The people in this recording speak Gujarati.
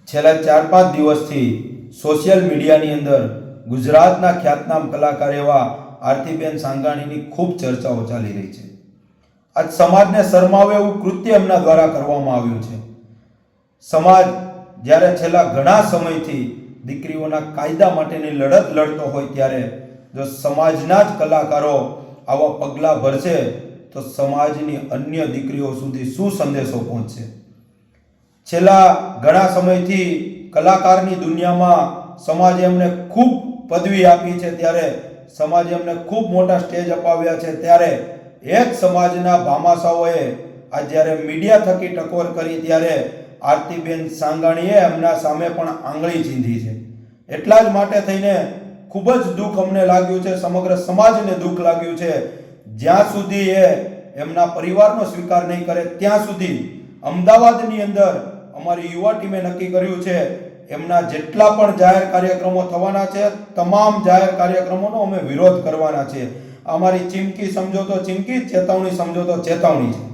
છેલ્લા 4-5 દિવસથી સોશિયલ મીડિયાની અંદર ગુજરાતના ખ્યાતનામ કલાકાર એવા આરતીબેન સાંગાણીની ખૂબ ચર્ચાઓ ચાલી રહી છે. આજ સમાજને શરમાવે એવું કૃત્ય એમના દ્વારા કરવામાં આવ્યું છે. સમાજ જ્યારે છેલ્લા ઘણા સમયથી દીકરીઓના કાયદા માટેની લડત લડતો હોય ત્યારે જો સમાજના જ કલાકારો આવા પગલાં ભરશે તો સમાજની અન્ય દીકરીઓ સુધી શું સંદેશો પહોંચશે? છેલ્લા ઘણા સમયથી કલાકારની દુનિયામાં સમાજે એમને ખૂબ પદવી આપી છે, ત્યારે સમાજે એમને ખૂબ મોટા સ્ટેજ અપાવ્યા છે, ત્યારે એક સમાજના ભામાશાઓએ આ જ્યારે મીડિયા થકી ટકોર કરી ત્યારે આરતીબેન સાંગાણીએ એમના સામે પણ આંગળી ચીંધી છે. એટલા જ માટે થઈને ખૂબ જ દુઃખ અમને લાગ્યું છે, સમગ્ર સમાજને દુઃખ લાગ્યું છે. જ્યાં સુધી એ એમના પરિવારનો સ્વીકાર નહીં કરે ત્યાં સુધી અમદાવાદની અંદર અમારી યુવા ટીમે નક્કી કર્યું છે એમના જેટલા પણ જાહેર કાર્યક્રમો થવાના છે તમામ જાહેર કાર્યક્રમોનો અમે વિરોધ કરવાના છે. અમારી ચીમકી સમજો તો ચીમકી, ચેતવણી સમજો તો ચેતવણી છે.